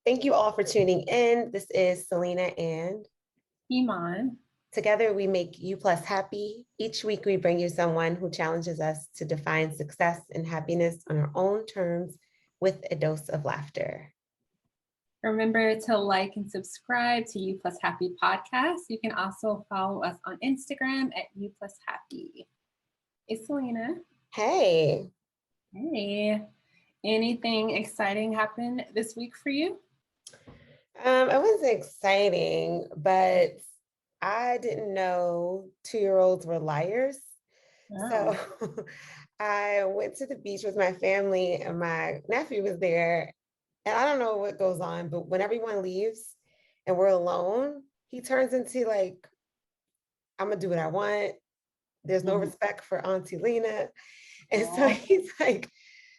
Thank you all for tuning in. This is Selena and Iman. Together we make you plus happy. Each week we bring you someone who challenges us to define success and happiness on our own terms with a dose of laughter. Remember to like and subscribe to You Plus Happy Podcast. You can also follow us on Instagram at You Plus Happy. Hey, Selena. Hey. Hey. Anything exciting happened this week for you? It was exciting, but I didn't know 2-year-olds were liars. Oh. So I went to the beach with my family and my nephew was there. And I don't know what goes on, but when everyone leaves and we're alone, he turns into like, I'm gonna do what I want. There's no respect for Auntie Lena. And so he's like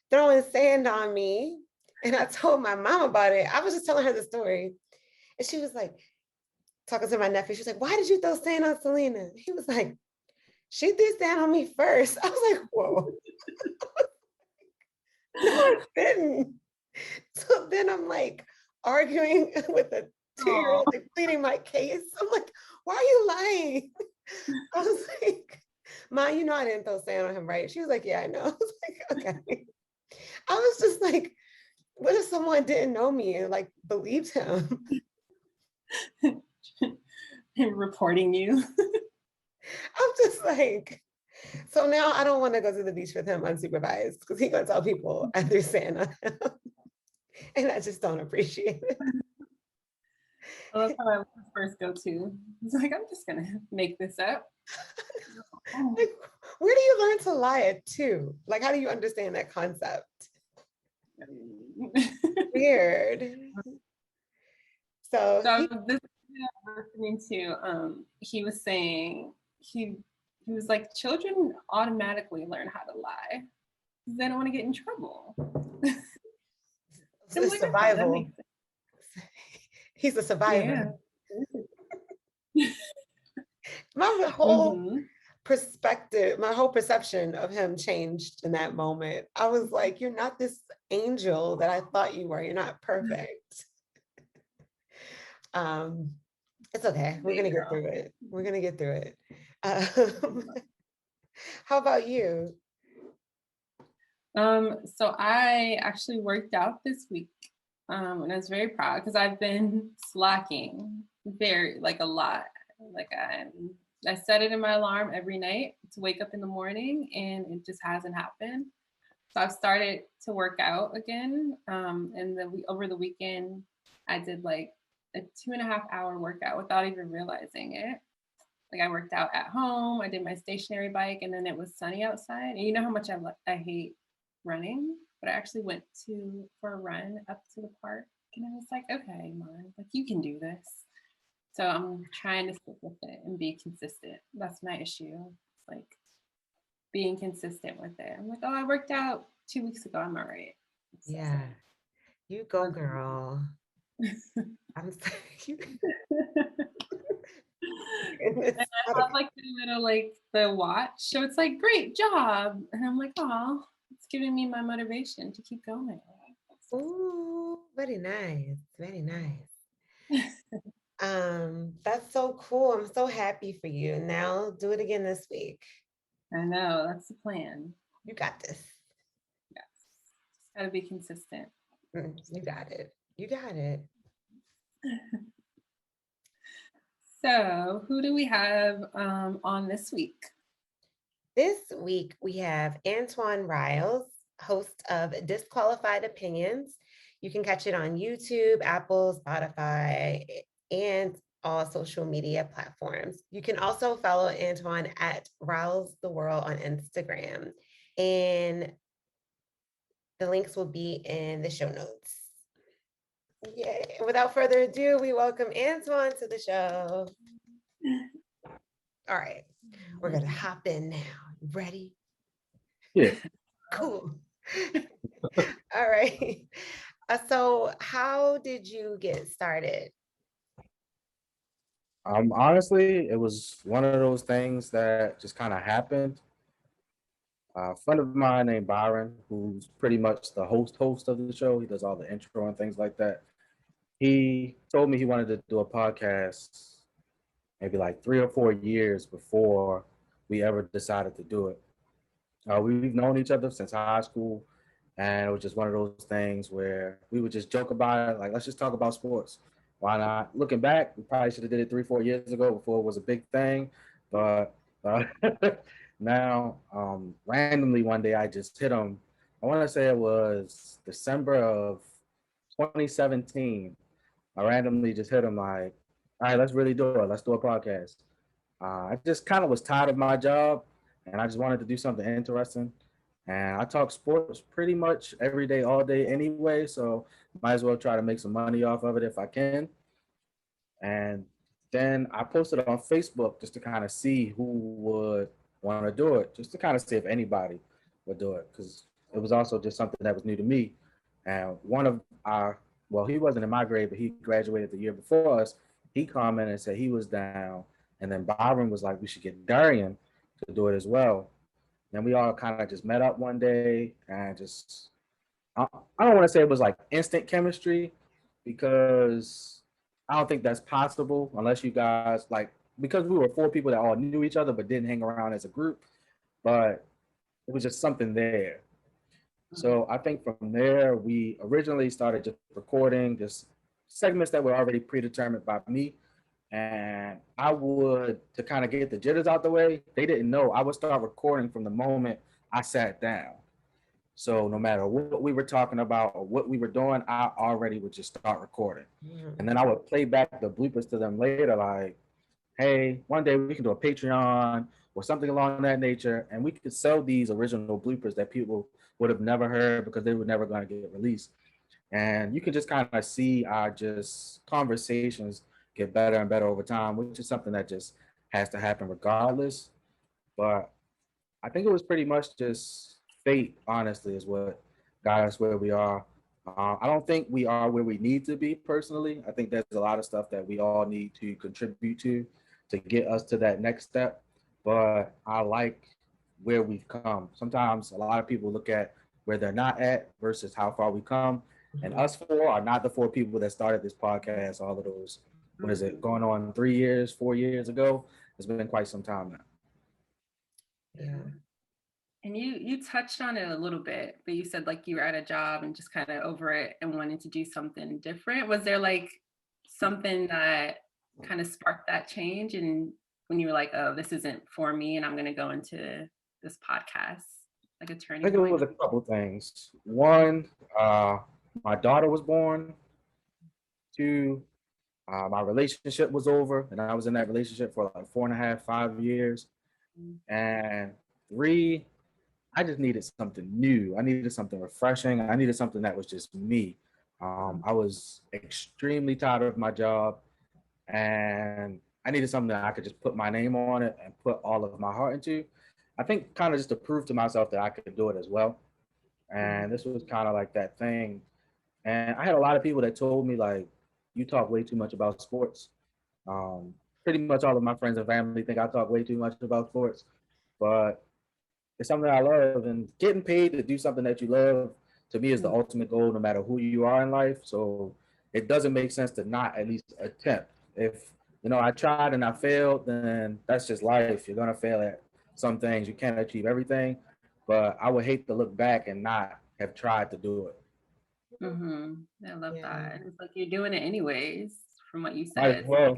throwing sand on me. And I told my mom about it. I was just telling her the story. And she was like, talking to my nephew, she was like, why did you throw sand on Selena? He was like, she threw sand on me first. I was like, whoa. No, I didn't. So then I'm like arguing with a 2-year-old, like pleading my case. I'm like, why are you lying? I was like, Ma, you know I didn't throw sand on him, right? She was like, yeah, I know. I was like, okay. I was just like, what if someone didn't know me and like believed him? Reporting you. I'm just like, so now I don't want to go to the beach with him unsupervised because he's gonna tell people I threw sand on him. And I just don't appreciate it. Well, that's how I first go to. It's like, I'm just gonna make this up. Like, where do you learn to lie at 2? Like, how do you understand that concept? Weird. So this listening to he was saying he was like, children automatically learn how to lie because they don't want to get in trouble. It's like, survival. He's a survivor. Yeah. My whole perspective, my whole perception of him changed in that moment. I was like, you're not this angel that I thought you were. You're not perfect. It's okay. We're gonna get through it. We're gonna get through it. How about you? So I actually worked out this week, and I was very proud because I've been slacking very like a lot. Like I set it in my alarm every night to wake up in the morning, and it just hasn't happened. So I've started to work out again. And over the weekend, I did like a 2.5-hour workout without even realizing it. Like I worked out at home, I did my stationary bike, and then it was sunny outside. And you know how much I hate running, but I actually went for a run up to the park, and I was like, okay, Mom, like you can do this. So I'm trying to stick with it and be consistent. That's my issue. It's like being consistent with it. I'm like, oh, I worked out 2 weeks ago. I'm all right. So, yeah, you go, girl. I'm sorry. And I have like the little like the watch, so it's like great job, and I'm like, oh, it's giving me my motivation to keep going. Ooh, very nice, very nice. That's so cool. I'm so happy for you. Now do it again this week. I know, that's the plan. You got this. Yes, just gotta be consistent. You got it. You got it. So who do we have on this week? This week we have Antoine Ryles, host of Disqualified Opinions. You can catch it on YouTube, Apple, Spotify, and all social media platforms. You can also follow Antoine at Ryles the World on Instagram. And the links will be in the show notes. Yay. Without further ado, we welcome Antoine to the show. All right, we're gonna hop in now. You ready? Yeah. Cool. All right. So how did you get started? Honestly, it was one of those things that just kind of happened. A friend of mine named Byron, who's pretty much the host of the show, he does all the intro and things like that. He told me he wanted to do a podcast maybe like 3 or 4 years before we ever decided to do it. We've known each other since high school, and it was just one of those things where we would just joke about it, like let's just talk about sports. Why not? Looking back, we probably should have did it 3 or 4 years ago before it was a big thing, but now, randomly one day I just hit him. I want to say it was December of 2017. I randomly just hit him like, all right, let's really do it. Let's do a podcast. I just kind of was tired of my job and I just wanted to do something interesting. And I talk sports pretty much every day, all day anyway. So might as well try to make some money off of it if I can. And then I posted on Facebook just to kind of see who would want to do it, just to kind of see if anybody would do it. Because it was also just something that was new to me. And one of our, well, he wasn't in my grade, but he graduated the year before us. He commented and said he was down. And then Byron was like, we should get Darian to do it as well. And we all kind of just met up one day and just, I don't want to say it was like instant chemistry because I don't think that's possible unless you guys like, because we were four people that all knew each other but didn't hang around as a group. But it was just something there. So I think from there, we originally started just recording just segments that were already predetermined by me. And I would, to kind of get the jitters out the way, they didn't know. I would start recording from the moment I sat down. So no matter what we were talking about or what we were doing, I already would just start recording. And then I would play back the bloopers to them later, like, hey, one day we can do a Patreon or something along that nature, and we could sell these original bloopers that people would have never heard because they were never going to get released. And you can just kind of see our just conversations get better and better over time, which is something that just has to happen regardless. But I think it was pretty much just fate, honestly, is what got us where we are. I don't think we are where we need to be personally. I think there's a lot of stuff that we all need to contribute to get us to that next step. But I like where we've come. Sometimes a lot of people look at where they're not at versus how far we come. And us four are not the four people that started this podcast, all of those, what is it, going on 3 years, 4 years ago? It's been quite some time now. Yeah. And you touched on it a little bit, but you said like you were at a job and just kind of over it and wanted to do something different. Was there like something that kind of sparked that change and when you were like, oh, this isn't for me and I'm going to go into this podcast, like a I turning think it point? was a couple things. One, my daughter was born. Two, my relationship was over, and I was in that relationship for like 4.5, 5 years. And three, I just needed something new. I needed something refreshing. I needed something that was just me. I was extremely tired of my job, and I needed something that I could just put my name on it and put all of my heart into. I think kind of just to prove to myself that I could do it as well. And this was kind of like that thing. And I had a lot of people that told me like, you talk way too much about sports. Pretty much all of my friends and family think I talk way too much about sports, but it's something I love, and getting paid to do something that you love to me is the ultimate goal, no matter who you are in life. So it doesn't make sense to not at least attempt. If I tried and I failed, then that's just life. You're gonna fail at some things. You can't achieve everything, but I would hate to look back and not have tried to do it. I love Yeah. that. It's like you're doing it anyways, from what you Might as said. well.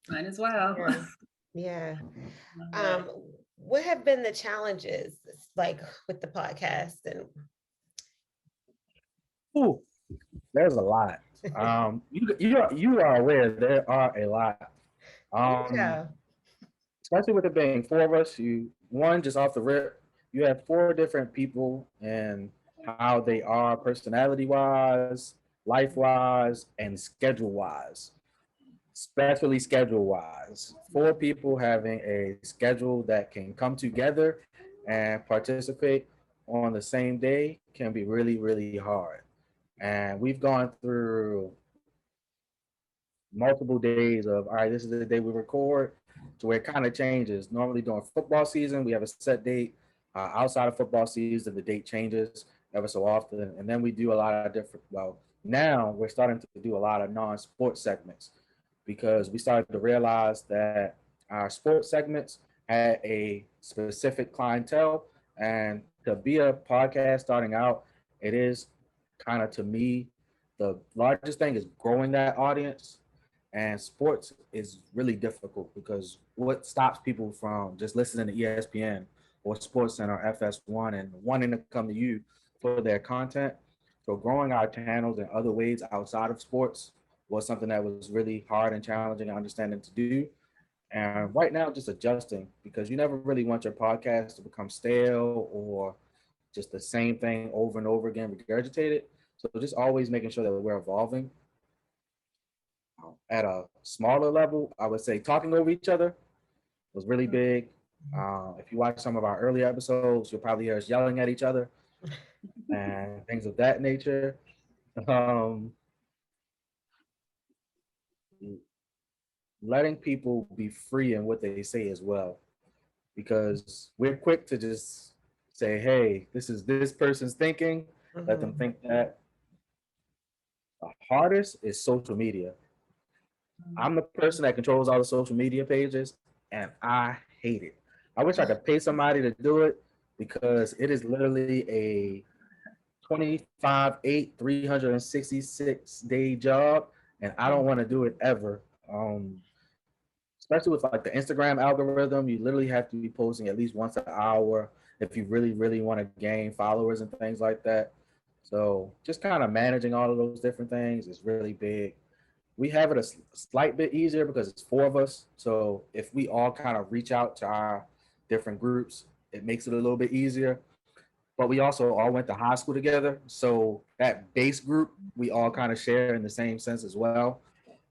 Might as well. Yeah. Yeah. Love it. What have been the challenges like with the podcast and Ooh, there's a lot. You are aware there are a lot. Um, yeah. Especially with it being four of us, you one just off the rip, you have four different people and how they are personality wise, life wise, and schedule wise. Especially schedule wise. Four people having a schedule that can come together and participate on the same day can be really, really hard. And we've gone through multiple days of, all right, this is the day we record, to where it kind of changes. Normally during football season, we have a set date. Outside of football season, the date changes ever so often. And then we do a lot of different, well, Now we're starting to do a lot of non-sports segments because we started to realize that our sports segments had a specific clientele. And to be a podcast starting out, it is kind of, to me, the largest thing is growing that audience. And sports is really difficult because what stops people from just listening to ESPN or Sports Center, FS1, and wanting to come to you for their content? So growing our channels in other ways outside of sports was something that was really hard and challenging and understanding to do. And right now, just adjusting, because you never really want your podcast to become stale or just the same thing over and over again, regurgitated. So just always making sure that we're evolving. At a smaller level, I would say talking over each other was really big. If you watch some of our early episodes, you'll probably hear us yelling at each other and things of that nature. Um, Letting people be free in what they say as well, because we're quick to just say, hey, this is this person's thinking, let them think that. The hardest is social media. I'm the person that controls all the social media pages, and I hate it. I wish I could pay somebody to do it because it is literally a 25/8, 366-day job, and I don't want to do it ever. Especially with like the Instagram algorithm, you literally have to be posting at least once an hour if you really, really want to gain followers and things like that. So just kind of managing all of those different things is really big. We have it a slight bit easier because it's four of us. So if we all kind of reach out to our different groups, it makes it a little bit easier. But we also all went to high school together. So that base group, we all kind of share in the same sense as well.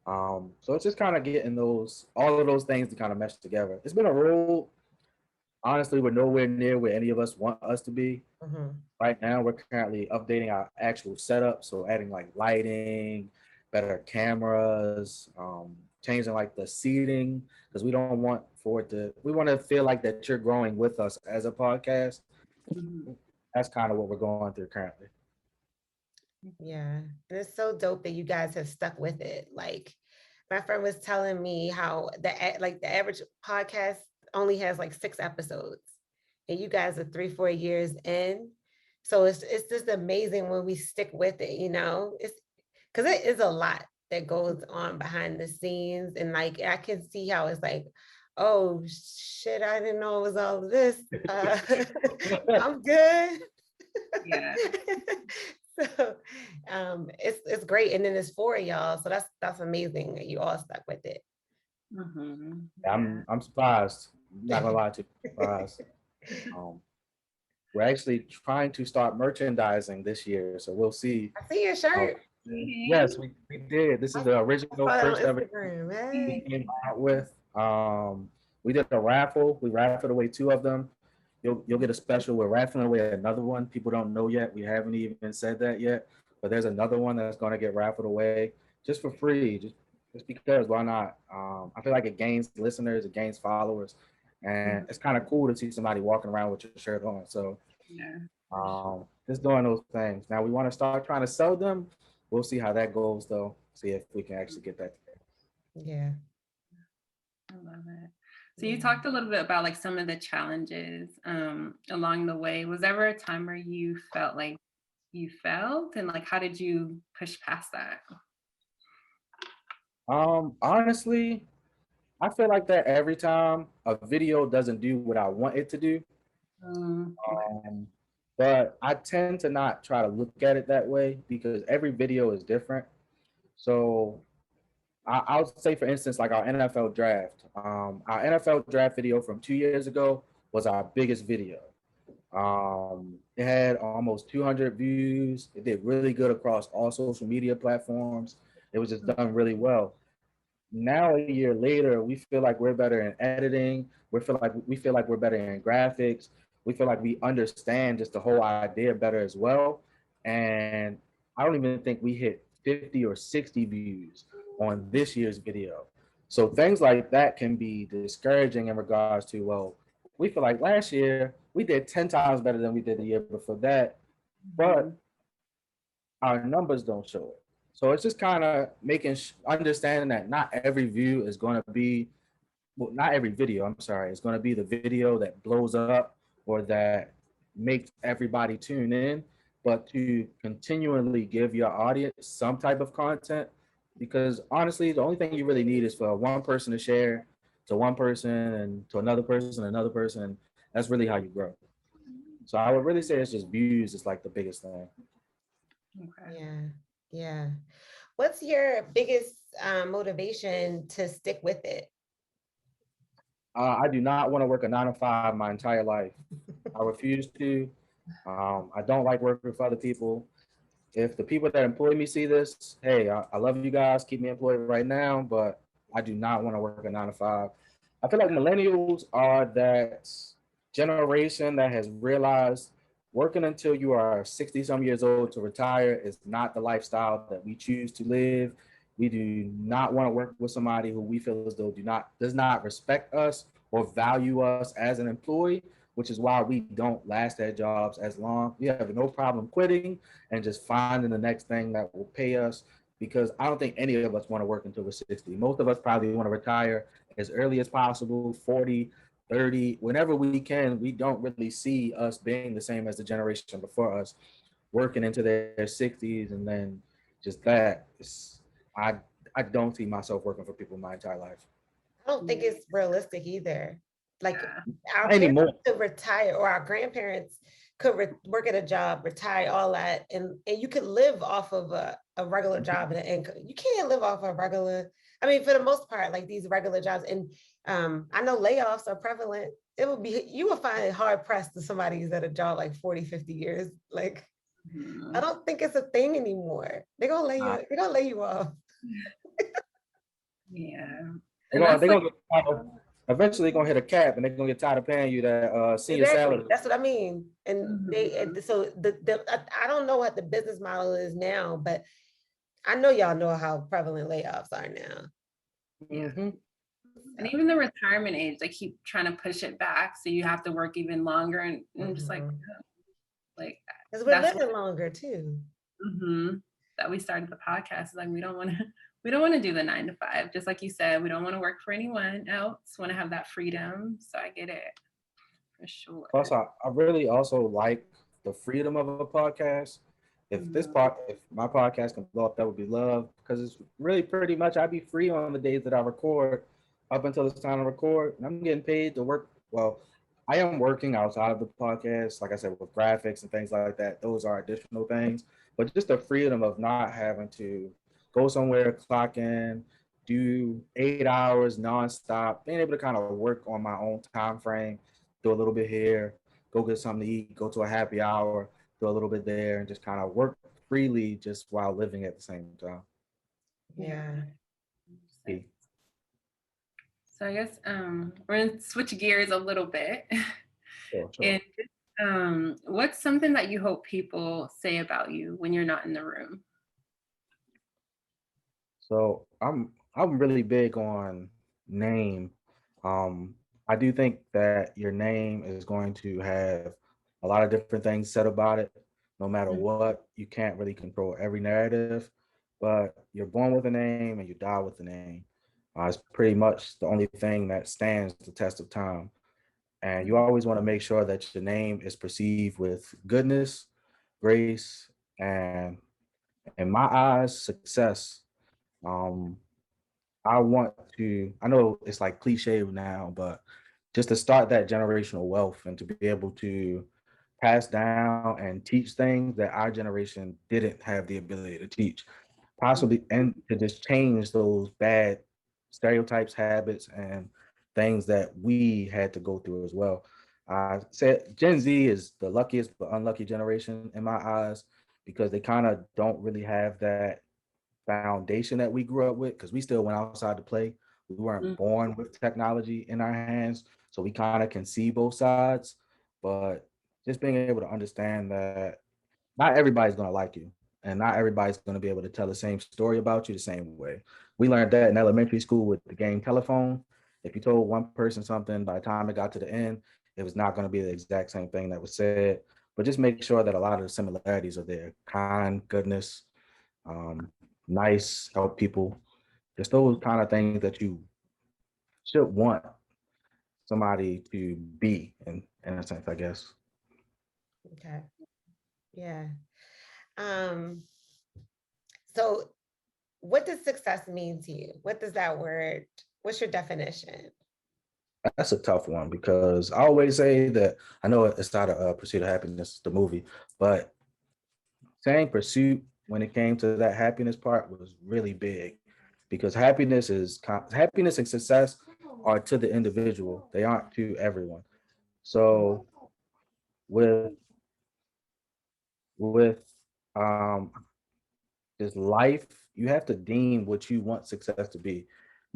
So it's just kind of getting those, all of those things to kind of mesh together. It's been a road. Honestly, we're nowhere near where any of us want us to be. Right now, we're currently updating our actual setup. So adding like lighting, better cameras, changing like the seating, because we don't want for it to, we want to feel like that you're growing with us as a podcast. That's kind of what we're going through currently. Yeah. And it's so dope that you guys have stuck with it. Like my friend was telling me how the average podcast only has like 6 episodes and you guys are 3-4 years in. So it's just amazing when we stick with it, it's because it is a lot that goes on behind the scenes. And like I can see how it's like, oh shit, I didn't know it was all of this. I'm good. Yeah. So it's great. And then it's for y'all. So that's amazing that you all stuck with it. I'm surprised. I'm not gonna lie to you, surprised. We're actually trying to start merchandising this year, so we'll see. I see your shirt. Yes, we did. This is the original first ever we came out with. We did a raffle. We raffled away 2 of them. You'll get a special. We're raffling away another one. People don't know yet. We haven't even said that yet. But there's another one that's going to get raffled away just for free. Just because, why not? I feel like it gains listeners, it gains followers, and it's kind of cool to see somebody walking around with your shirt on. So just doing those things. Now we want to start trying to sell them. We'll see how that goes, though. See if we can actually get that together. Yeah. I love it. So you talked a little bit about like some of the challenges along the way. Was there ever a time where you felt like you failed, and like how did you push past that? Honestly, I feel like that every time a video doesn't do what I want it to do. But I tend to not try to look at it that way because every video is different. So I'll say, for instance, like our NFL draft. Our NFL draft video from 2 years ago was our biggest video. It had almost 200 views. It did really good across all social media platforms. It was just done really well. Now, a year later, we feel like we're better in editing. We feel like we're better in graphics. We feel like we understand just the whole idea better as well. And I don't even think we hit 50 or 60 views on this year's video. So things like that can be discouraging in regards to, well, we feel like last year we did 10 times better than we did the year before that, but our numbers don't show it. So it's just kind of understanding that not every view is going to be, well, not every video, I'm sorry, is going to be the video that blows up or that makes everybody tune in, but to continually give your audience some type of content. Because honestly, the only thing you really need is for one person to share to one person and to another person. And that's really how you grow. So I would really say it's just views is like the biggest thing. Okay. Yeah. Yeah. What's your biggest motivation to stick with it? I do not want to work a 9 to 5 my entire life. I refuse to. I don't like working for other people. If the people that employ me see this, hey, I love you guys. Keep me employed right now, but I do not want to work a 9 to 5. I feel like millennials are that generation that has realized working until you are 60 some years old to retire is not the lifestyle that we choose to live. We do not want to work with somebody who we feel as though does not respect us or value us as an employee, which is why we don't last at jobs as long. We have no problem quitting and just finding the next thing that will pay us, because I don't think any of us want to work until we're 60. Most of us probably want to retire as early as possible, 40, 30, whenever we can. We don't really see us being the same as the generation before us, working into their 60s and then just that. I, I don't see myself working for people my entire life. I don't think it's realistic either. Like Yeah. our Not parents anymore. could retire, or our grandparents could work at a job, retire, all that, and you could live off of a regular job and an income. You can't live off a regular. I mean, for the most part, like these regular jobs, and I know layoffs are prevalent. It would be, you will find it hard pressed to somebody who's at a job like 40, 50 years. Like, I Mhm. don't think it's a thing anymore. They're gonna lay you off. Yeah. They're And gonna that's they're like, gonna eventually gonna hit a cap and they're gonna get tired of paying you that senior Exactly. salary. That's what I mean. And mhm. so I don't know what the business model is now, but I know y'all know how prevalent layoffs are now. Yeah. Mm-hmm. And So, even the retirement age, they keep trying to push it back. So you have to work even longer. And just like because we're that's what living longer too. mhm, that we started the podcast. Like we don't want to do the 9 to 5. Just like you said, we don't want to work for anyone else. Want to have that freedom. So I get it for sure. Plus, I really also like the freedom of a podcast. Mhm. If my podcast can blow up, that would be love, because it's really pretty much I'd be free on the days that I record up until it's time to record, and I'm getting paid to work. Well, I am working outside of the podcast, like I said, with graphics and things like that. Those are additional things, but just the freedom of not having to go somewhere, clock in, do 8 hours nonstop, being able to kind of work on my own time frame, do a little bit here, go get something to eat, go to a happy hour, do a little bit there, and just kind of work freely just while living at the same time. Yeah. Yeah. So I guess we're gonna switch gears a little bit. Sure, sure. And what's something that you hope people say about you when you're not in the room? So I'm really big on name. Um, I do think that your name is going to have a lot of different things said about it. No matter what, you can't really control every narrative, but you're born with a name and you die with a name. It's pretty much the only thing that stands the test of time. And you always want to make sure that your name is perceived with goodness, grace, and in my eyes, success. Um, I know it's like cliche now, but just to start that generational wealth and to be able to pass down and teach things that our generation didn't have the ability to teach, possibly, and to just change those bad stereotypes, habits, and things that we had to go through as well. I said Gen Z is the luckiest but unlucky generation in my eyes, because they kind of don't really have that foundation that we grew up with, because we still went outside to play. We weren't Mm. born with technology in our hands, so we kind of can see both sides. But just being able to understand that not everybody's going to like you, and not everybody's going to be able to tell the same story about you the same way. We learned that in elementary school with the game telephone. If you told one person something, by the time it got to the end, it was not going to be the exact same thing that was said. But just make sure that a lot of the similarities are there: kind, goodness, um, nice, help people. Just those kind of things that you should want somebody to be in a sense, I guess. Okay. Yeah. Um, so what does success mean to you? What does that word, what's your definition? That's a tough one because I always say that I know it's not a Pursuit of Happiness, the movie, but saying pursuit when it came to that happiness part was really big because happiness and success are to the individual. They aren't to everyone. So with with um this life, you have to deem what you want success to be.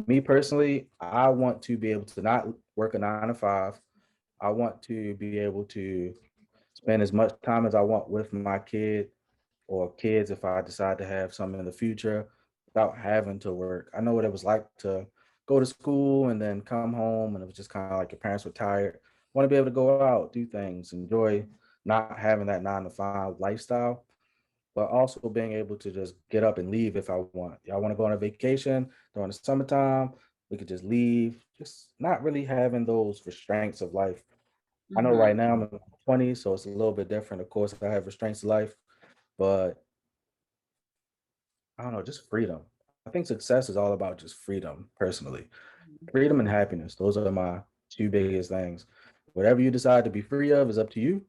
Me personally, I want to be able to not work a 9 to 5. I want to be able to spend as much time as I want with my kid or kids if I decide to have some in the future without having to work. I know what it was like to go to school and then come home and it was just kind of like your parents were tired. I want to be able to go out, do things, enjoy not having that 9 to 5 lifestyle, but also being able to just get up and leave if I want. I want to go on a vacation during the summertime. We could just leave, just not really having those restraints of life. I know right Mhm. now I'm in my 20s, so it's a little bit different. Of course, I have restraints of life, but I don't know, just freedom. I think success is all about just freedom, personally. Freedom and happiness. Those are my two biggest things. Whatever you decide to be free of is up to you.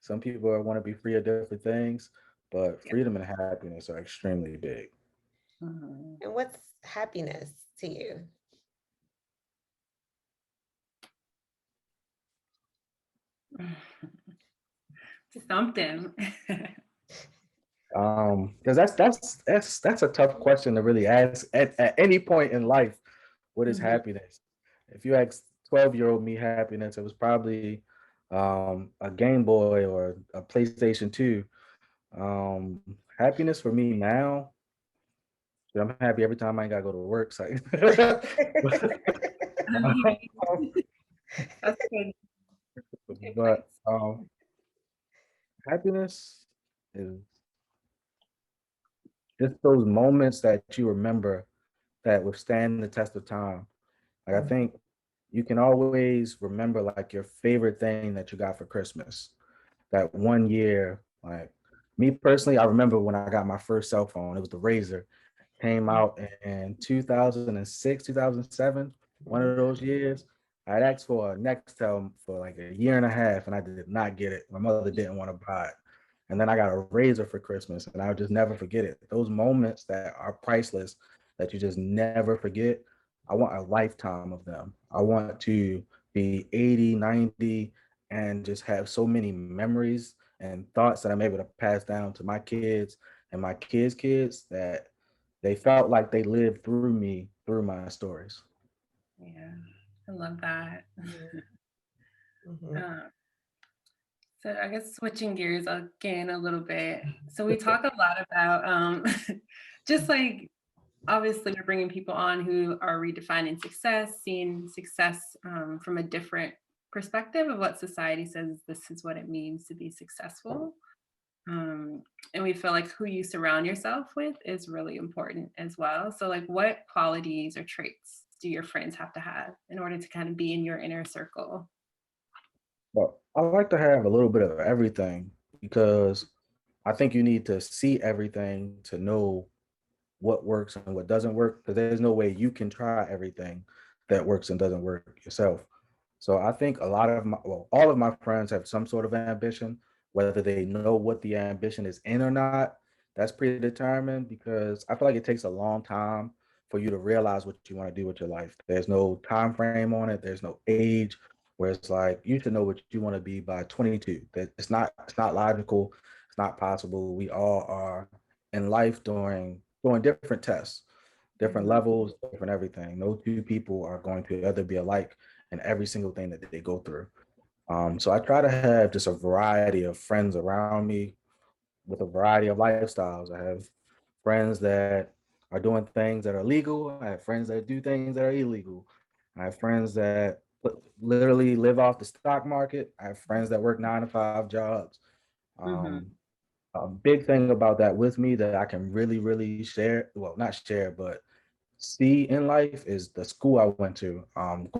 Some people want to be free of different things, but Yeah. freedom and happiness are extremely big. Mhm. And what's happiness to you? Something. Because that's a tough question to really ask at any point in life. What is Mhm. happiness? If you ask 12-year-old me happiness, it was probably a Game Boy or a PlayStation 2. Um, Happiness for me now, I'm happy every time I ain't gotta go to work. So, That's good. Good but points. happiness is just those moments that you remember that withstand the test of time. Like I think you can always remember like your favorite thing that you got for Christmas. That one year, like me personally, I remember when I got my first cell phone. It was the Razor. Came out in 2006, 2007, one of those years. I'd asked for a Nextel for like a year and a half, and I did not get it. My mother didn't want to buy it. And then I got a Razor for Christmas, and I would just never forget it. Those moments that are priceless, that you just never forget, I want a lifetime of them. I want to be 80, 90, and just have so many memories and thoughts that I'm able to pass down to my kids and my kids' kids that they felt like they lived through me, through my stories. Yeah, I love that. Mhm. Uh, so I guess switching gears again a little bit. So we talk a lot about just like obviously we're bringing people on who are redefining success, seeing success from a different perspective of what society says this is what it means to be successful. Um, and we feel like who you surround yourself with is really important as well. So, like, what qualities or traits do your friends have to have in order to kind of be in your inner circle? But I like to have a little bit of everything because I think you need to see everything to know what works and what doesn't work because there's no way you can try everything that works and doesn't work yourself. So I think a lot of all of my friends have some sort of ambition, whether they know what the ambition is in or not. That's predetermined because I feel like it takes a long time for you to realize what you want to do with your life. There's no time frame on it. There's no age where it's like you should know what you want to be by 22. That it's not logical. It's not possible. We all are in life doing different tests, different Mhm. levels, different everything. No two people are going to ever be alike in every single thing that they go through. So I try to have just a variety of friends around me with a variety of lifestyles. I have friends that are doing things that are legal. I have friends that do things that are illegal. I have friends that literally live off the stock market. I have friends that work 9 to 5 jobs. Mhm. Um, A big thing about that with me that I can really, really share, well, not share, but see in life is the school I went to.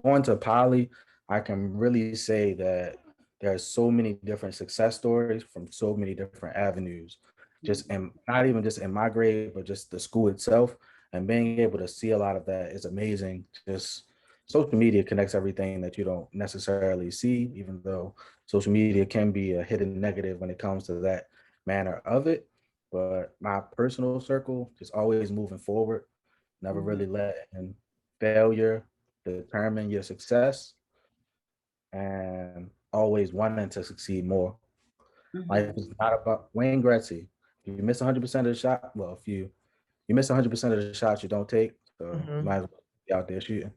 Going to Poly, I can really say that there's so many different success stories from so many different avenues, just and not even just in my grade, but just the school itself. And being able to see a lot of that is amazing. Just social media connects everything that you don't necessarily see, even though social media can be a hidden negative when it comes to that manner of it. But my personal circle is always moving forward, never Mhm. really letting failure determine your success, and always wanting to succeed more. Life is Mhm. not about Wayne Gretzky. If you miss 100% of the shot, well, if you miss 100% of the shots you don't take, so you Mhm. might as well be out there shooting.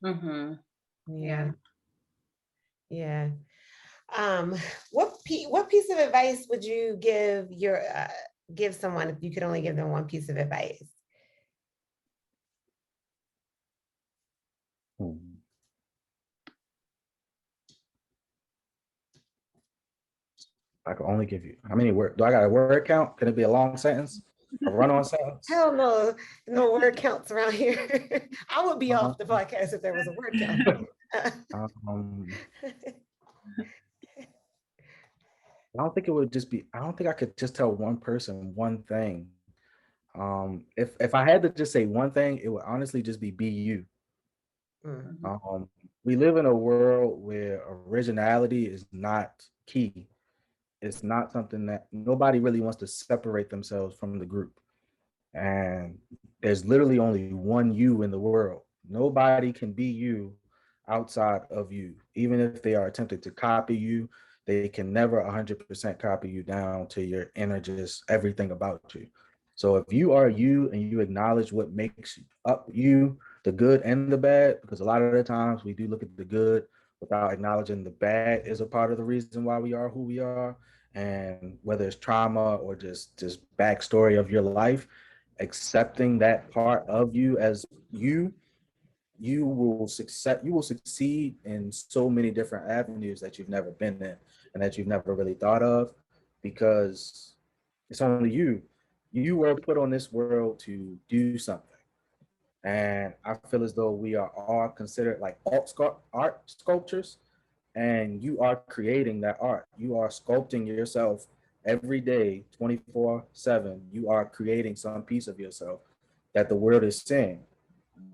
Mhm. Yeah. Yeah. Yeah. Um, what piece of advice would you give someone if you could only give them one piece of advice? Hmm. I can only give you how many words? Do I got a word count? Can it be a long sentence? A run-on sentence? Hell no, no word counts around here. I would be Uh, off the podcast if there was a word count. um, I don't think it would just be. I don't think I could just tell one person one thing. If I had to just say one thing, it would honestly just be you. Mm, Mhm. Um, we live in a world where originality is not key. It's not something that nobody really wants to separate themselves from the group. And there's literally only one you in the world. Nobody can be you outside of you. Even if they are attempting to copy you, they can never 100% copy you down to your inner, just everything about you. So if you are you and you acknowledge what makes up you, the good and the bad, because a lot of the times we do look at the good without acknowledging the bad is a part of the reason why we are who we are. And whether it's trauma or just backstory of your life, accepting that part of you as you, you will succeed in so many different avenues that you've never been in and that you've never really thought of, because it's only you. You were put on this world to do something. And I feel as though we are all considered like art sculptures, and you are creating that art. You are sculpting yourself every day, 24/7. You are creating some piece of yourself that the world is seeing.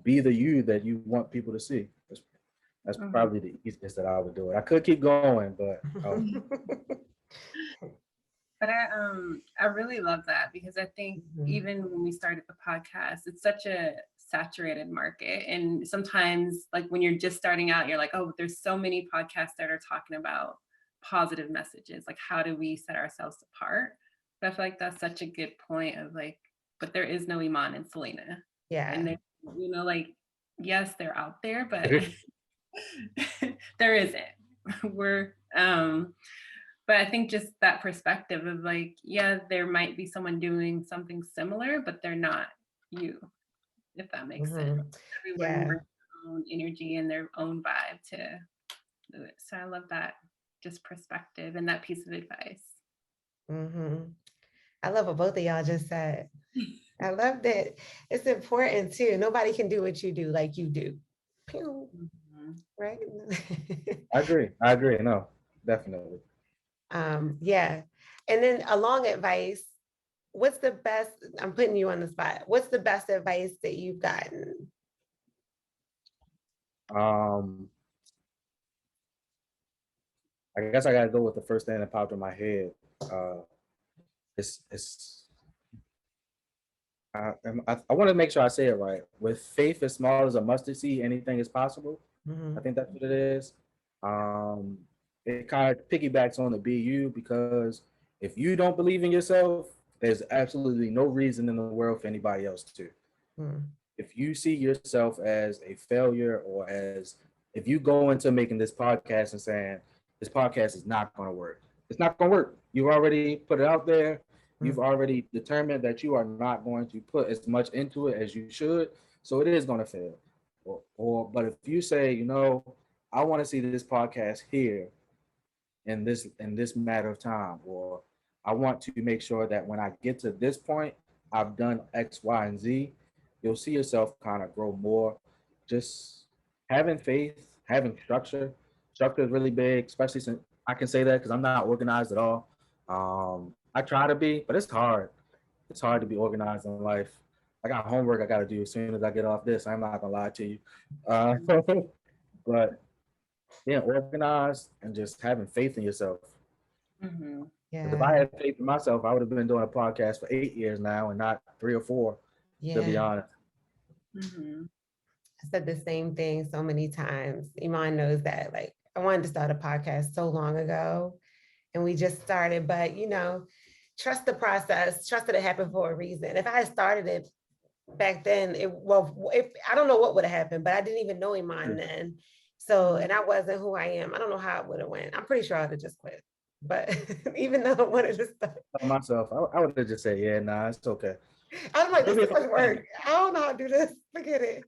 Be the you that you want people to see. That's Mhm. probably the easiest that I would do it. I could keep going, but But I really love that because I think Mhm. even when we started the podcast, it's such a saturated market. And sometimes like when you're just starting out, you're like, oh, there's so many podcasts that are talking about positive messages. Like how do we set ourselves apart? But I feel like that's such a good point of like, but there is no Iman and Selena. Yeah. And they, like, yes, they're out there, but there isn't. We're but I think just that perspective of like, yeah, there might be someone doing something similar, but they're not you, if that makes sense. Mhm. Everyone Yeah. brings their own energy and their own vibe to do it. So I love that just perspective and that piece of advice. Mhm. I love what both of y'all just said. I love that. It's important too. Nobody can do what you do like you do. Pew, Mhm. right? I agree. I agree. No, definitely. Yeah. And then along advice, what's the best? I'm putting you on the spot. What's the best advice that you've gotten? Um, I guess I gotta go with the first thing that popped in my head. Uh, it's I want to make sure I say it right. With faith as small as a mustard seed, anything is possible. I Mhm. think that's what it is. Um, it kind of piggybacks on the BU, because if you don't believe in yourself, there's absolutely no reason in the world for anybody else to. Mhm. If you see yourself as a failure, or as if you go into making this podcast and saying this podcast is not going to work, it's not going to work. You've already put it out there. You've Mhm. already determined that you are not going to put as much into it as you should. So it is going to fail. But if you say, I want to see this podcast here in this matter of time, or I want to make sure that when I get to this point, I've done X, Y, and Z. You'll see yourself kind of grow more. Just having faith, having structure. Structure is really big, especially since I can say that because I'm not organized at all. I try to be, but it's hard. It's hard to be organized in life. I got homework I got to do as soon as I get off this. I'm not gonna lie to you, uh, but being organized and just having faith in yourself. Mm-hmm. Because if Yeah. I had faith in myself, I would have been doing a podcast for 8 years now and not 3 or 4, to be Yeah. honest. Mm-hmm. I said the same thing so many times. Iman knows that. Like, I wanted to start a podcast so long ago, and we just started, but trust the process, trust that it happened for a reason. If I had started it back then, if I don't know what would have happened, but I didn't even know Iman then. So, and I wasn't who I am. I don't know how it would have went. I'm pretty sure I would have just quit. But even though I wanted to start, Myself, I would have just said, yeah, nah, it's okay. I was like, this Maybe is too much work. I don't know how to do this. Forget it.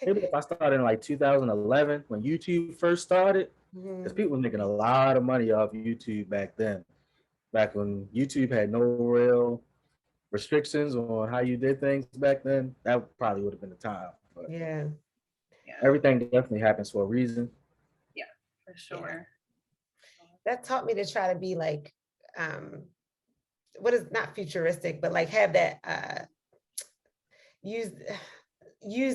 maybe if I started in like 2011 when YouTube first started, because people were making a lot of money off YouTube back then. Back when YouTube had no real restrictions on how you did things back then, that probably would have been the time. But Yeah. everything definitely happens for a reason. Yeah, for sure. That taught me to try to be like, what is not futuristic, but like have that use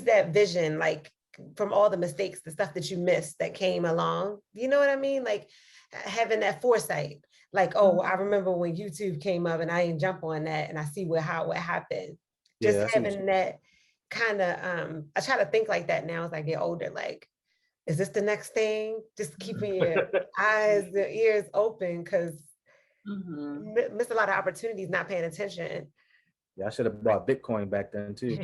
that vision, like from all the mistakes, the stuff that you missed that came along. You know what I mean? Like having that foresight. Like, oh, I remember when YouTube came up and I didn't jump on that and I see what happened. Just Yeah, I see what having that kind of I try to think like that now as I get older. Like, is this the next thing? Just keeping your eyes, the ears open, because miss a lot of opportunities not paying attention. Yeah, I should have bought Bitcoin back then too.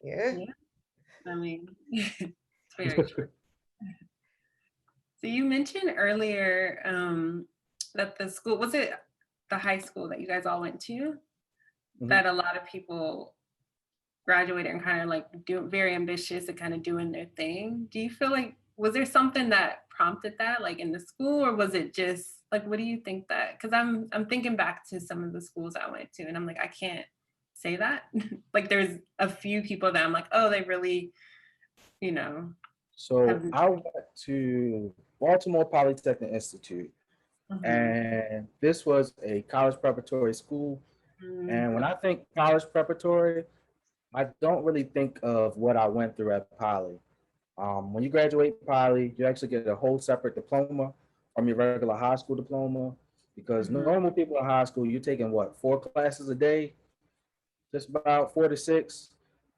Yeah. I mean, it's very true. So you mentioned earlier that the school, was it the high school that you guys all went to, that a lot of people graduated and kind of like very ambitious and kind of doing their thing. Do you feel like, was there something that prompted that, like in the school, or was it just like, what do you think that? Because I'm thinking back to some of the schools I went to and I'm like, I can't say that. Like there's a few people that I'm like, oh, they really, So I went to Baltimore Polytechnic Institute, and this was a college preparatory school. And when I think college preparatory, I don't really think of what I went through at Poly. When you graduate Poly, you actually get a whole separate diploma from your regular high school diploma, because normal people in high school, you're taking what, 4 classes a day, just about 4 to 6.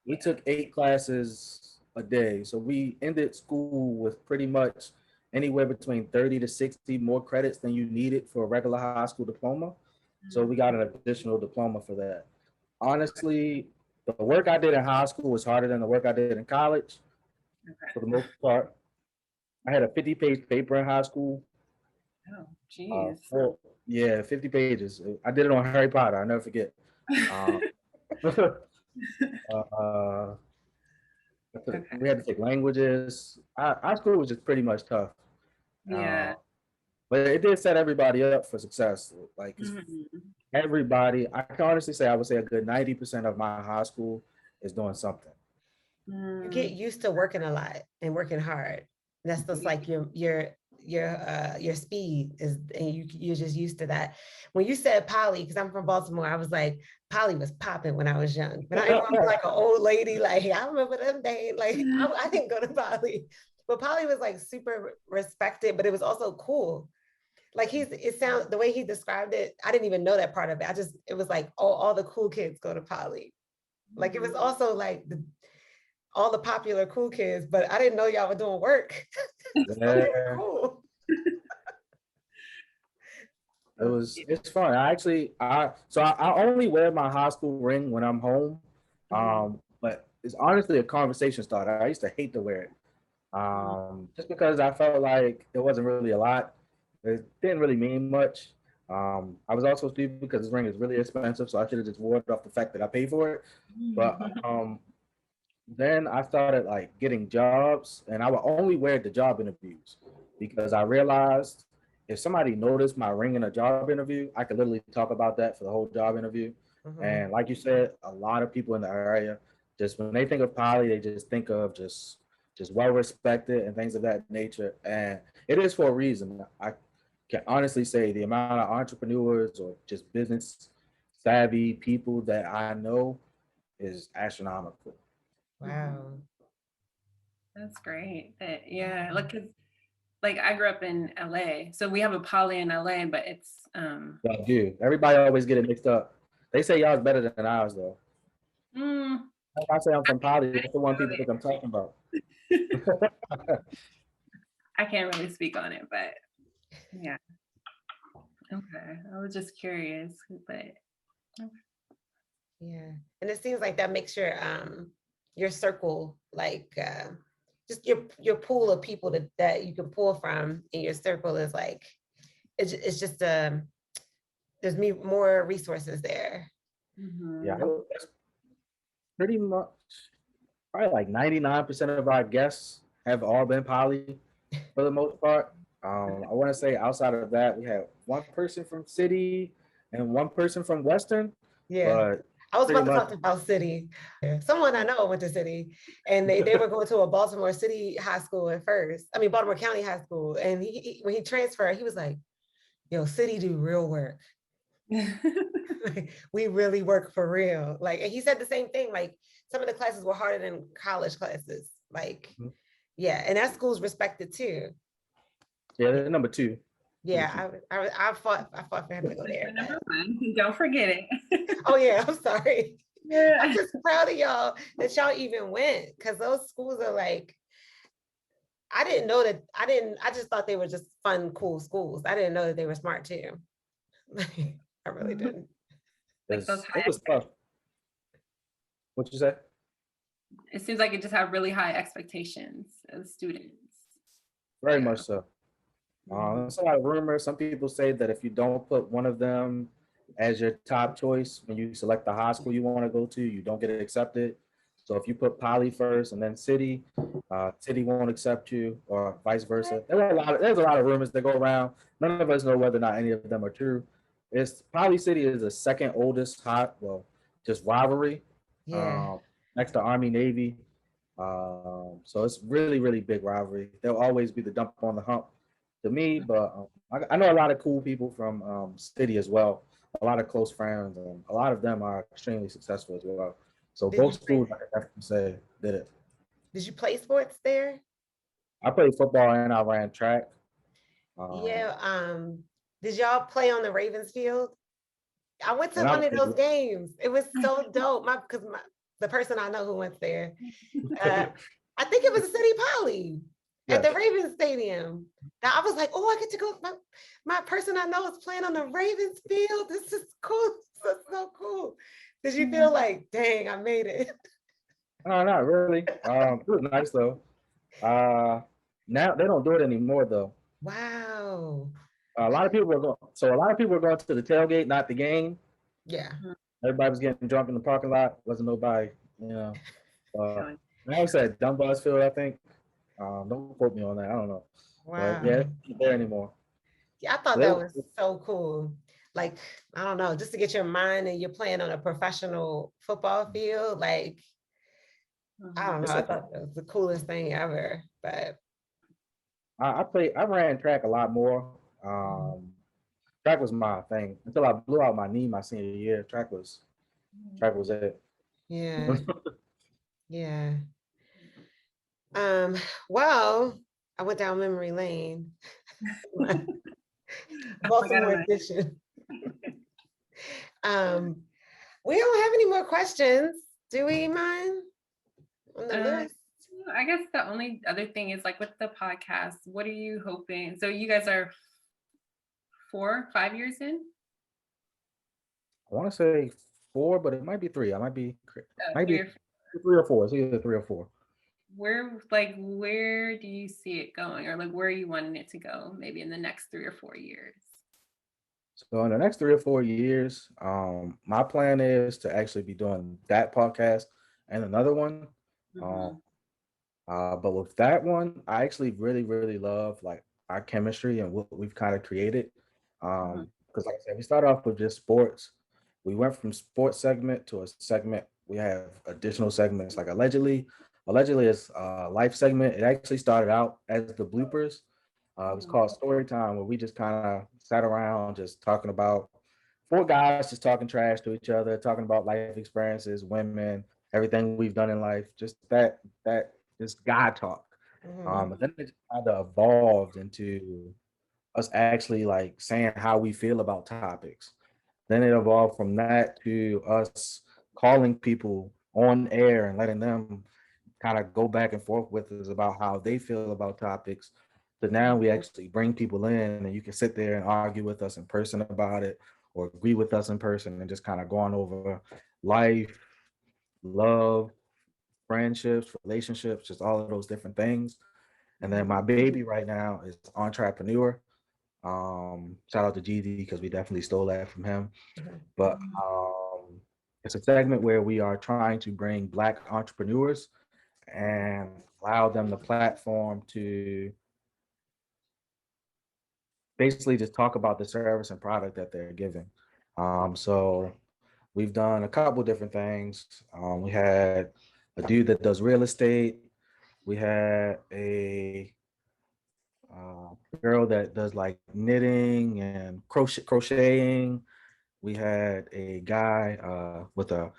We took 8 classes a day. So we ended school with pretty much anywhere between 30 to 60 more credits than you needed for a regular high school diploma. So we got an additional diploma for that. Honestly, the work I did in high school was harder than the work I did in college for the most part. I had a 50-page paper in high school. Oh, geez. 50 pages. I did it on Harry Potter. I'll never forget. We had to take languages. Our school was just pretty much tough. Yeah. But it did set everybody up for success. Like everybody, I can honestly say, I would say a good 90% of my high school is doing something. You get used to working a lot and working hard. That's just like your speed is, and you're just used to that. When you said Poly, because I'm from Baltimore, I was like, Poly was popping when I was young. But I didn't want to be like an old lady. Like I remember them days. Like I didn't go to Poly, but Poly was like super respected, but it was also cool. Like the way he described it, I didn't even know that part of it. It was like all the cool kids go to Poly. Like it was also like all the popular cool kids, but I didn't know y'all were doing work. So cool. It's fun. I only wear my high school ring when I'm home. But it's honestly a conversation starter. I used to hate to wear it. Just because I felt like it wasn't really a lot. It didn't really mean much. I was also stupid because this ring is really expensive, so I should have just wore it off the fact that I paid for it. But then I started like getting jobs, and I would only wear it to job interviews because I realized if somebody noticed my ring in a job interview, I could literally talk about that for the whole job interview. Mhm. And like you said, a lot of people in the area, just when they think of poly, they just think of just well respected and things of that nature. And it is for a reason. I can honestly say the amount of entrepreneurs or just business savvy people that I know is astronomical. Wow. That's great. Yeah, like 'cause, like I grew up in LA, so we have a poly in LA, but it's Y'all do. Everybody always get it mixed up. They say y'all's better than ours though. mm, If I say I'm from poly, I that's the one know people think I'm talking about. I can't really speak on it, but yeah. Okay. I was just curious, but Yeah. And it seems like that makes your circle like just your pool of people that you can pull from in your circle is like it's just there's more resources there. Yeah, mhm. that's pretty much probably like 99% of our guests have all been poly for the most part. I want to say outside of that, we have one person from city and one person from Western, Yeah. but I was pretty about to much talk about city. Someone I know went to city and they were going to a Baltimore City high school at first. I mean, Baltimore County High School. And when he transferred, he was like, yo, city do real work. Like, we really work for real. Like, and he said the same thing. Like, some of the classes were harder than college classes. Like, yeah, and that school's respected too. yeah, they're number two. Number two. Yeah, I fought for him to go there. Number But one, don't forget it. oh yeah, I'm sorry. I'm Yeah. just proud of y'all that y'all even went because those schools are like, I didn't know that. I just thought they were just fun, cool schools. I didn't know that they were smart too. I really didn't. Like those It high was tough. What you say? it seems like it just have really high expectations as students. Very Yeah. much so. Mhm. There's a lot of rumors. Some people say that if you don't put one of them as your top choice when you select the high school you want to go to, you don't get accepted. So if you put poly first and then city, city won't accept you, or vice versa. There's a lot of rumors that go around. None of us know whether or not any of them are true. It's poly city is the second oldest just rivalry, Yeah. um, next to Army Navy. So it's really really big rivalry. They'll always be the dump on the hump to me, but I know a lot of cool people from city as well. A lot of close friends, and a lot of them are extremely successful as well. So Did both you play? schools, I can definitely say, did it. Did you play sports there? I played football and I ran track. Um, Yeah. Did y'all play on the Ravens field? I went to when I one was of those games. It was so dope. The person I know who went there, uh, I think it was a City Poly at the yes, Ravens Stadium. Now I was like, oh, I get to go. My person I know is playing on the Ravens field. This is cool. This is so cool. Did you feel like, dang, I made it? no, not really. It was nice though. Uh, Now they don't do it anymore though. Wow. A lot of people were going. So a lot of people were going to the tailgate, not the game. Yeah. Everybody was getting drunk in the parking lot. Wasn't nobody, you know. Going, I was at Dunbar's Field, I think. Don't quote me on that. I don't know, but yeah, Wow. it's not there anymore. Yeah, I thought that So was so cool. Like, I don't know, just to get your mind and you're playing on a professional football field. Like, I don't know. it's I a, thought that was the coolest thing ever. But I ran track a lot more. Track was my thing until I blew out my knee my senior year. Track was it. yeah, yeah. Um, well, I went down memory lane. oh my God, Baltimore edition. Um, we don't have any more questions. Do we, mind on the uh, list? I guess the only other thing is like with the podcast, what are you hoping? So you guys are 5 years in? I want to say 4, but it might be 3. I might be 3 or 4. 3 or 4. It's either 3 or 4. Where do you see it going, or like where are you wanting it to go maybe in the next 3 or 4 years? So in the next 3 or 4 years, my plan is to actually be doing that podcast and another one. Um, Mhm. but with that one, I actually really, really love like our chemistry and what we've kind of created. Mhm. Because like I said, we started off with just sports. We went from sports segment to a segment. We have additional segments like allegedly is a life segment. It actually started out as the bloopers. It was called Story Time, where we just kind of sat around just talking about four guys just talking trash to each other, talking about life experiences, women, everything we've done in life, just that just guy talk. Mhm. And then it kind of evolved into us actually like saying how we feel about topics. Then it evolved from that to us calling people on air and letting them kind of go back and forth with us about how they feel about topics. So now we actually bring people in and you can sit there and argue with us in person about it or agree with us in person and just kind of going over life, love, friendships, relationships, just all of those different things. And then my baby right now is entrepreneur. Shout out to GD because we definitely stole that from him. Mhm. But it's a segment where we are trying to bring Black entrepreneurs and allow them the platform to basically just talk about the service and product that they're giving. So we've done a couple different things. We had a dude that does real estate. We had a girl that does like knitting and crocheting. We had a guy with a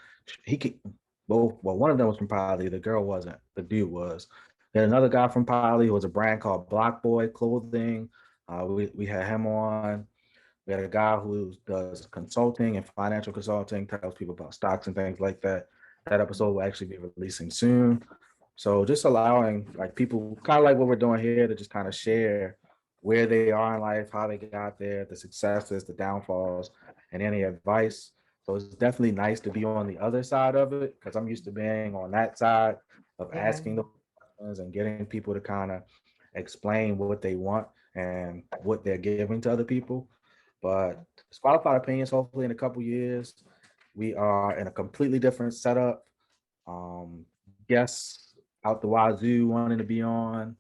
he could both well one of them was from Poly, the girl wasn't, the dude was. We had another guy from Poly who was a brand called Block Boy Clothing. We had him on. We had a guy who does consulting and financial consulting, tells people about stocks and things like that. That episode will actually be releasing soon. So just allowing like people kind of like what we're doing here to just kind of share where they are in life, how they got there, the successes, the downfalls, and any advice. So it's definitely nice to be on the other side of it because I'm used to being on that side of Yeah. asking the questions and getting people to kind of explain what they want and what they're giving to other people. But Disqualified Opinions, hopefully in a couple years, we are in a completely different setup. Guests out the wazoo wanting to be on,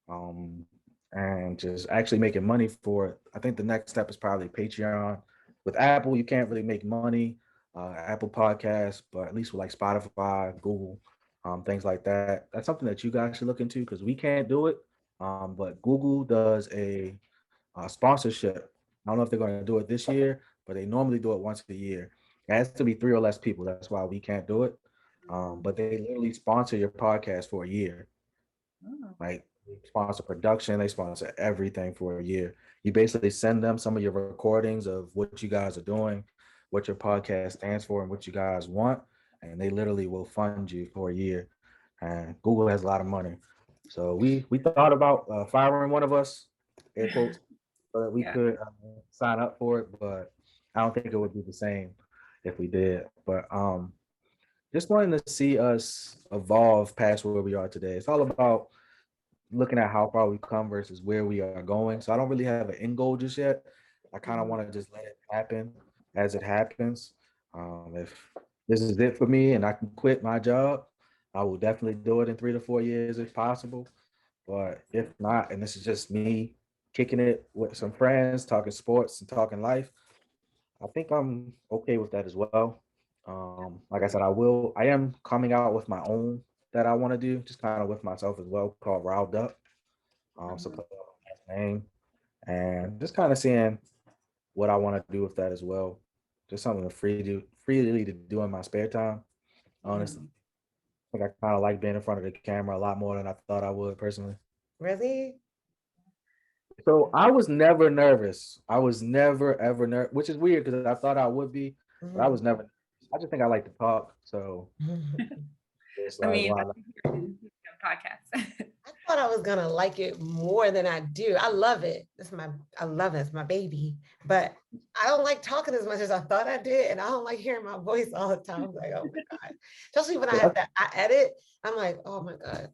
um, and just actually making money for it. I think the next step is probably Patreon. With Apple, you can't really make money, Apple Podcasts, but at least with like Spotify, Google, things like that. That's something that you guys should look into because we can't do it. But Google does a sponsorship. I don't know if they're going to do it this year, but they normally do it once a year. It has to be three or less people. That's why we can't do it. But they literally sponsor your podcast for a year. Like they sponsor production, they sponsor everything for a year. You basically send them some of your recordings of what you guys are doing, what your podcast stands for, and what you guys want, and they literally will fund you for a year. And Google has a lot of money, so we thought about firing one of us, air quotes, so that we Yeah. could sign up for it, but I don't think it would be the same if we did. But just wanting to see us evolve past where we are today. It's all about looking at how far we've come versus where we are going. So I don't really have an end goal just yet. I kind of want to just let it happen as it happens. If this is it for me and I can quit my job, I will definitely do it in 3 to 4 years if possible. But if not, and this is just me kicking it with some friends, talking sports and talking life, I think I'm okay with that as well. Like I said, I am coming out with my own that I want to do, just kind of with myself as well, called Riled Up. So put that name and just kind of seeing what I want to do with that as well. Just something to freely to do in my spare time. Honestly, I think I kind of like being in front of the camera a lot more than I thought I would personally. Really? So I was never nervous. I was never ever nervous, which is weird because I thought I would be, but I Mhm. was never. I just think I like to talk, so it's I like mean, why that's not? a podcast. I thought I was gonna like it more than I do. I love it. I love it. It's my baby. But I don't like talking as much as I thought I did. And I don't like hearing my voice all the time. I'm like, oh my God. Especially when I have to I edit, I'm like, oh my God.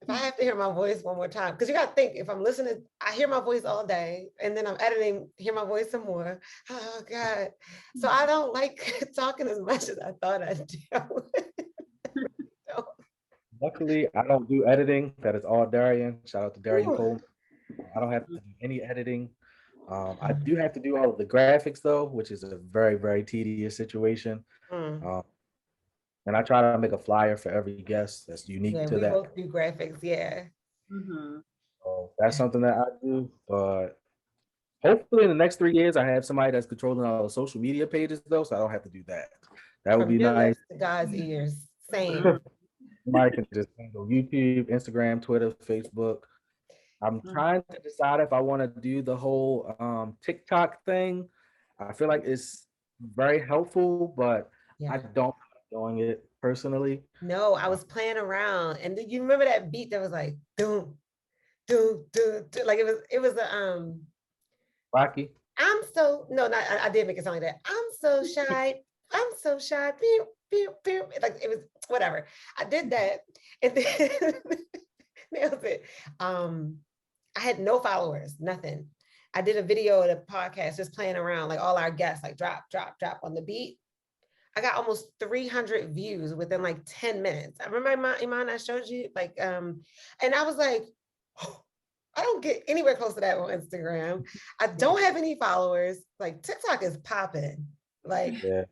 If I have to hear my voice one more time, because you gotta think if I'm listening, I hear my voice all day and then I'm editing, hear my voice some more. Oh God. So I don't like talking as much as I thought I do. Luckily, I don't do editing. That is all Darian. Shout out to Darian Cole. I I don't have to do any editing. I do have to do all of the graphics though, which is a very, very tedious situation. Mm. Um, and I try to make a flyer for every guest that's unique Yeah, to we that. both do graphics. Yeah. Mm-hmm. So that's something that I do. But hopefully in the next 3 years, I have somebody that's controlling all the social media pages though, so I don't have to do that. That would From be your nice. lips to God's ears. Same. Mm-hmm. Somebody can just handle YouTube, Instagram, Twitter, Facebook. I'm trying to decide if I want to do the whole TikTok thing. I feel like it's very helpful, but Yeah. I don't like doing it personally. No, I was playing around, and you remember that beat that was like doom, doom, doom, doom. Like it was a Rocky. I'm so no, not I did make it sound like that. I'm so shy. I'm so shy. Pew, pew, pew. Like it was whatever. I did that, and then nailed it. I had no followers, nothing. I did a video of the podcast just playing around, like all our guests, like drop, drop, drop on the beat. I got almost 300 views within like 10 minutes. I remember Iman, I showed you, like, and I was like, oh, I don't get anywhere close to that on Instagram. I don't have any followers. Like TikTok is popping. Like Yeah.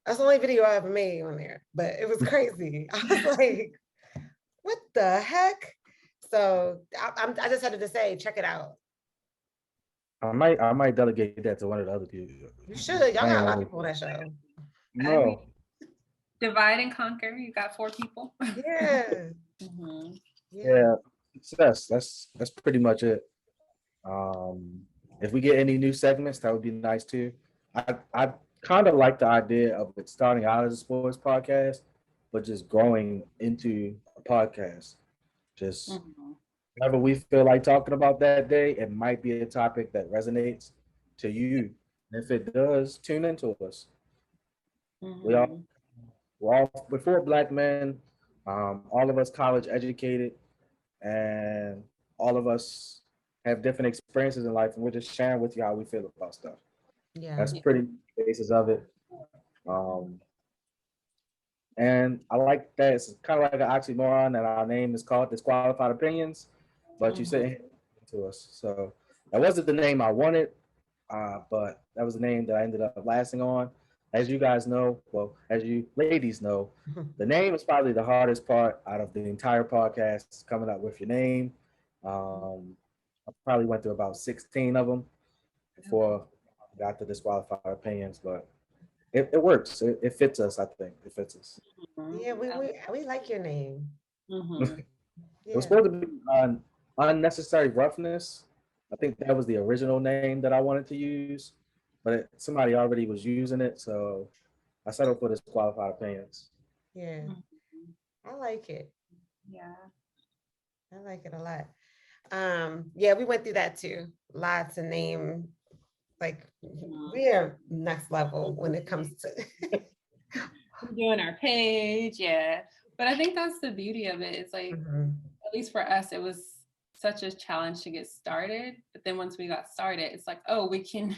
that's the only video I ever made on there, but it was crazy. I was like, what the heck? So I just had to say, check it out. I might delegate that to one of the other people. You should. Y'all got a lot of people on that show. I mean, No. divide and conquer. You got 4 people. Yeah. Mm-hmm. Yeah. Success. That's pretty much it. If we get any new segments, that would be nice too. I kind of like the idea of it starting out as a sports podcast, but just growing into a podcast. Just Mm-hmm. whatever we feel like talking about that day, it might be a topic that resonates to you. And if it does, tune into us. We all Mm-hmm. we're all before black men, all of us college educated, and all of us have different experiences in life, and we're just sharing with you how we feel about stuff. Yeah. That's pretty basis of it. Um, and I like that it's kind of like an oxymoron that our name is called Disqualified Opinions, but you said to us. So that wasn't the name I wanted, but that was the name that I ended up lasting on. As you guys know, well, as you ladies know, the name is probably the hardest part out of the entire podcast, coming up with your name. I probably went through about 16 of them before I got the Disqualified Opinions, but it works. It fits us, I think. It fits us. Yeah, we like your name. Mm-hmm. It was Yeah. supposed to be unnecessary roughness. I think that was the original name that I wanted to use, but somebody already was using it, so I settled for Disqualified Opinions. Yeah. I like it. Yeah. I like it a lot. Yeah, we went through that too. Lots of name, like we are next level when it comes to Doing our page, yeah. But I think that's the beauty of it. It's like, at least for us, it was such a challenge to get started. But then once we got started, it's like, oh, we can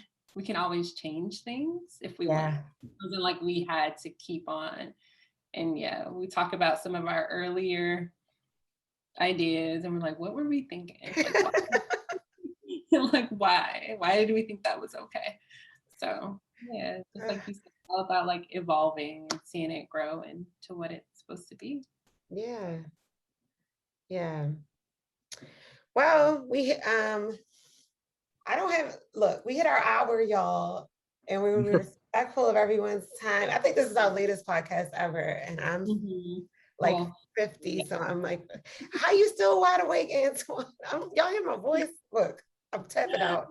always change things if we want. It wasn't like we had to keep on. And yeah, we talk about some of our earlier ideas and we're like, what were we thinking? Like why? Why did we think that was okay? So yeah, just like you said, all about like evolving and seeing it grow into what it's supposed to be. Yeah. Yeah. Well, I don't have look, we hit our hour, y'all, and we were respectful of everyone's time. I think this is our latest podcast ever, and I'm like 50, so I'm like, how you still wide awake, Antoine? Y'all hear my voice? Look, I'm tapping out.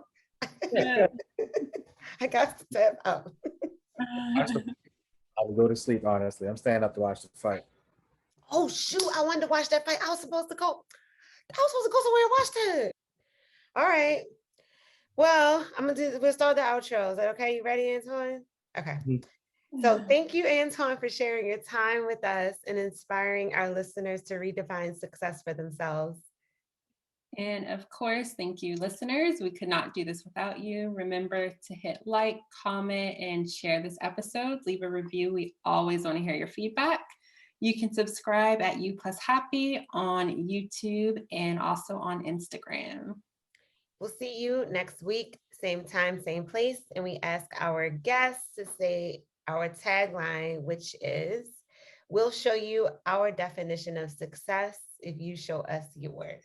I got to tap out. I would go to sleep, honestly. I'm staying up to watch the fight. Oh shoot, I wanted to watch that fight. I was supposed to go somewhere and watch that. All right. Well, we'll start the outro. Is that okay? You ready, Antoine? Okay. So thank you, Antoine, for sharing your time with us and inspiring our listeners to redefine success for themselves. And of course, thank you, listeners. We could not do this without you. Remember to hit like, comment, and share this episode. Leave a review. We always want to hear your feedback. You can subscribe at U+ Happy on YouTube and also on Instagram. We'll see you next week, same time, same place. And we ask our guests to say our tagline, which is, we'll show you our definition of success if you show us yours.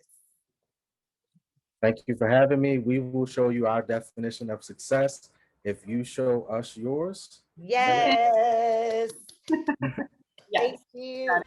Thank you for having me. We will show you our definition of success if you show us yours. Yes. Yes. Thank you.